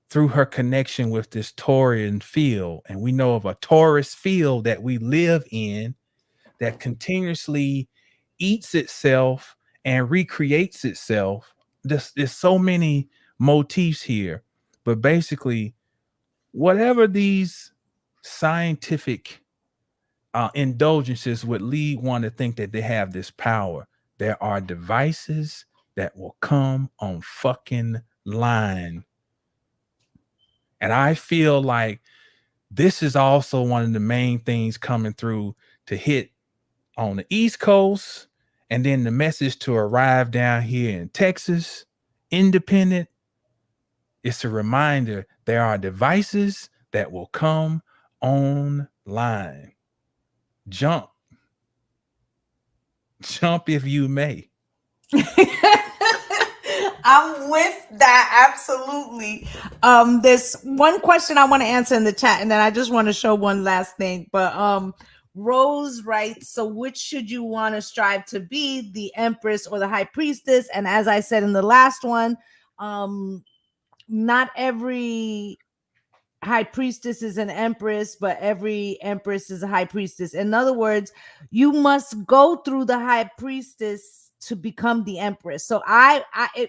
S2: through her connection with this Taurian field. And we know of a Taurus field that we live in that continuously eats itself and recreates itself. There's so many motifs here, but basically, whatever these scientific indulgences would lead one to think that they have this power, there are devices that will come on fucking line. And I feel like this is also one of the main things coming through to hit on the East Coast, and then the message to arrive down here in Texas, independent. It's a reminder there are devices that will come online. Jump if you may.
S1: I'm with that, absolutely. There's one question I want to answer in the chat, and then I just want to show one last thing. But Rose writes, so which should you want to strive to be, the Empress or the High Priestess? And as I said in the last one, not every High Priestess is an Empress, but every Empress is a High Priestess. In other words, you must go through the High Priestess to become the Empress. So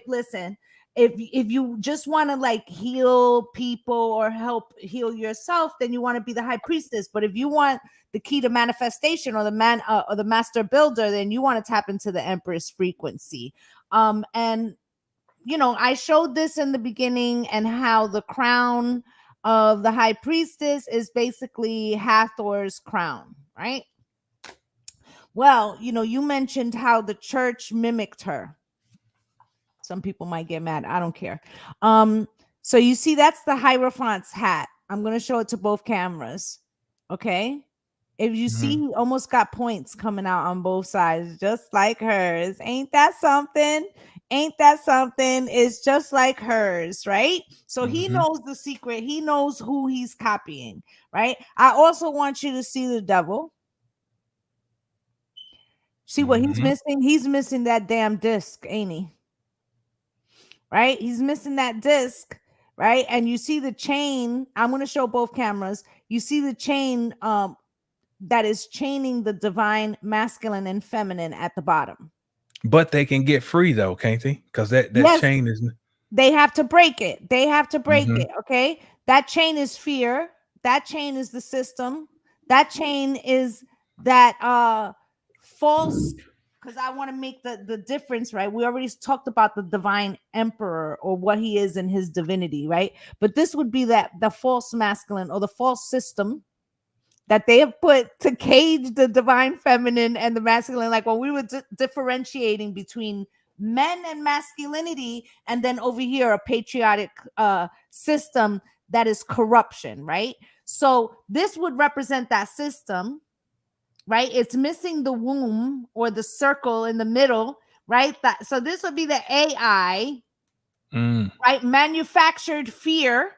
S1: listen, if you just want to like heal people or help heal yourself, then you want to be the High Priestess. But if you want the key to manifestation or the master builder, then you want to tap into the Empress frequency. And you know, I showed this in the beginning, and how the crown of the High Priestess is basically Hathor's crown, right? Well, you know, you mentioned how the church mimicked her. Some people might get mad. I don't care. So you see, that's the Hierophant's hat. I'm going to show it to both cameras. Okay. If you see, he almost got points coming out on both sides, just like hers. Ain't that something? Ain't that something? It's just like hers, right? So he knows the secret. He knows who he's copying, right? I also want you to see the devil. See what he's missing? He's missing that damn disc, ain't he? Right? He's missing that disc, right? And you see the chain. I'm going to show both cameras. You see the chain that is chaining the divine masculine and feminine at the bottom.
S2: But they can get free though, can't they? Because that
S1: yes,
S2: chain is.
S1: They have to break it. They have to break it. Okay. That chain is fear. That chain is the system. That chain is that false. Because I want to make the difference, right? We already talked about the divine emperor or what he is in his divinity, right? But this would be that the false masculine or the false system that they have put to cage the divine feminine and the masculine. Like when we were differentiating between men and masculinity, and then over here a patriotic system that is corruption, right? So this would represent that system, right? It's missing the womb or the circle in the middle, right? So this would be the AI, right? Manufactured fear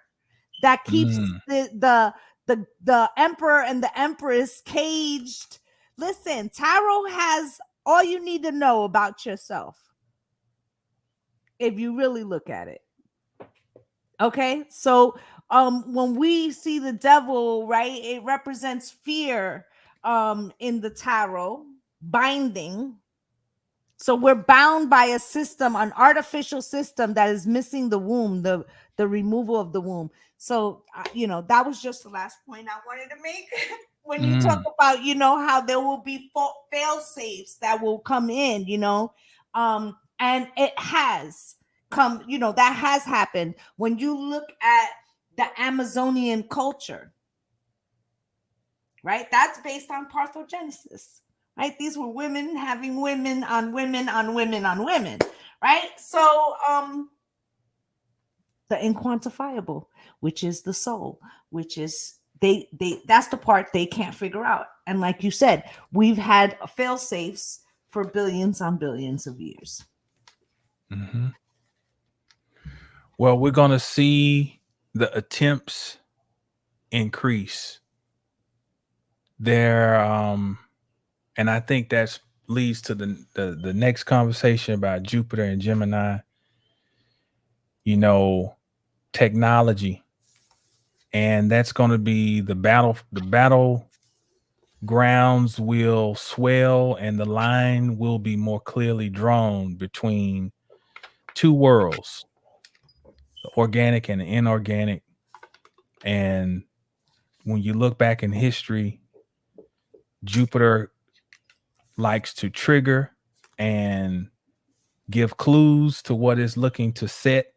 S1: that keeps the emperor and the empress caged. Listen, tarot has all you need to know about yourself. if you really look at it. Okay, so when we see the devil, right, it represents fear in the tarot, binding. So we're bound by a system, an artificial system that is missing the womb, the removal of the womb. So that was just the last point I wanted to make. When you talk about, how there will be fail safes that will come in, and it has come, that has happened. When you look at the Amazonian culture, right, that's based on parthenogenesis, right? These were women having women on women on women on women, right? So the inquantifiable, which is the soul, which is they that's the part they can't figure out. And like you said, we've had fail safes for billions on billions of years.
S2: Mm-hmm. Well, we're gonna see the attempts increase there, and I think that's leads to the next conversation about Jupiter and Gemini. Technology, and that's going to be the battle grounds will swell, and the line will be more clearly drawn between two worlds, the organic and the inorganic. And when you look back in history, Jupiter likes to trigger and give clues to what it's looking to set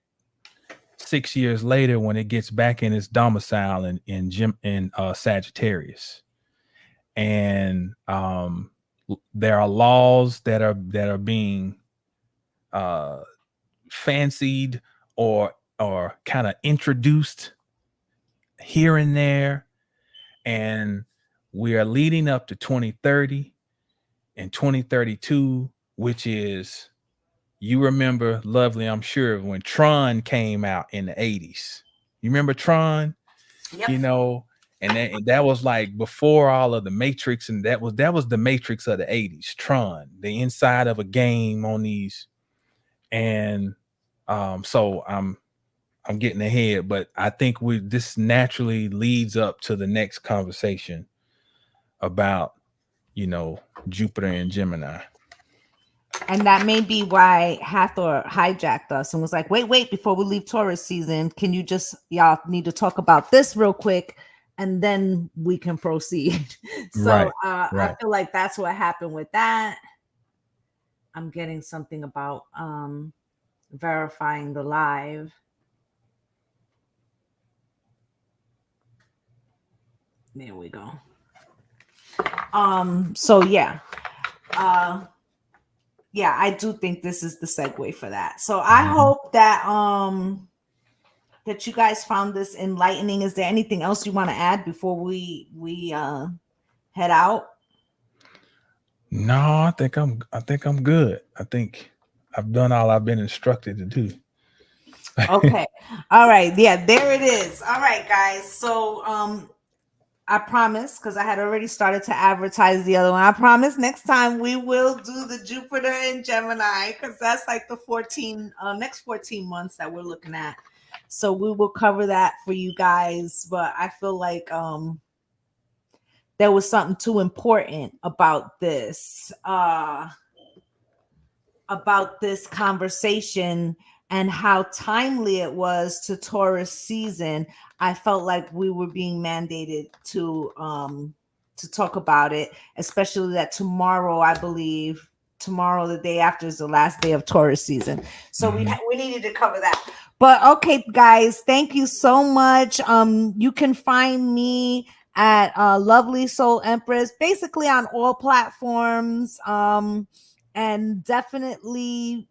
S2: 6 years later when it gets back in its domicile in Sagittarius. And there are laws that are being fancied or kind of introduced here and there, and we are leading up to 2030 and 2032, which is, you remember, Lovelee, I'm sure, when Tron came out in the 80s. You remember Tron?
S1: Yep.
S2: And that was like before all of the Matrix, and that was the Matrix of the 80s. Tron, the inside of a game on these, and so I'm getting ahead, but I think this naturally leads up to the next conversation about Jupiter and Gemini.
S1: And that may be why Hathor hijacked us and was like, wait, before we leave Taurus season, can you y'all need to talk about this real quick, and then we can proceed. So
S2: right.
S1: I feel like that's what happened with that. I'm getting something about verifying the live. There we go. So yeah. Yeah, I do think this is the segue for that. So I hope that that you guys found this enlightening. Is there anything else you want to add before we head out?
S2: No, I think I'm good. I think I've done all I've been instructed to do.
S1: Okay. All right. Yeah, there it is. All right, guys. So I promise, because I had already started to advertise the other one. I promise next time we will do the Jupiter and Gemini, because that's like the next 14 months that we're looking at. So we will cover that for you guys. But I feel like there was something too important about this conversation and how timely it was to Taurus season. I felt like we were being mandated to talk about it, especially that tomorrow, I believe, the day after, is the last day of Taurus season. So we needed to cover that. But okay, guys, thank you so much. You can find me at Lovelee Soul Empress, basically on all platforms. And definitely,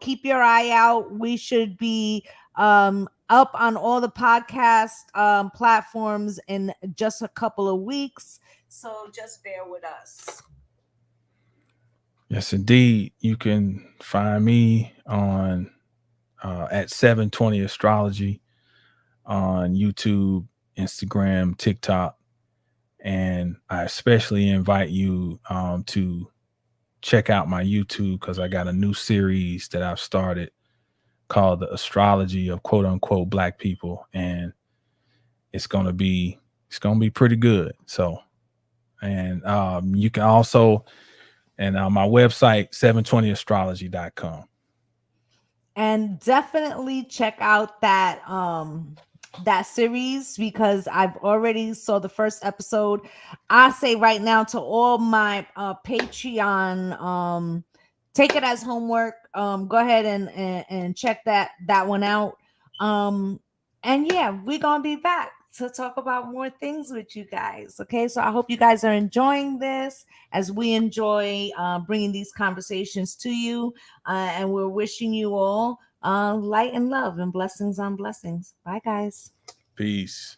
S1: keep your eye out. We should be up on all the podcast platforms in just a couple of weeks. So just bear with us.
S2: Yes, indeed. You can find me on at 720 Astrology on YouTube, Instagram, TikTok. And I especially invite you to check out my YouTube, because I got a new series that I've started called the Astrology of quote unquote Black people, and it's gonna be pretty good. So, and you can also, and on my website 720astrology.com.
S1: And definitely check out that that series, because I've already saw the first episode. I say right now to all my Patreon, take it as homework. Go ahead and check that one out. And yeah, we're gonna be back to talk about more things with you guys. Okay, so I hope you guys are enjoying this as we enjoy bringing these conversations to you, and we're wishing you all light and love and blessings on blessings. Bye, guys.
S2: Peace.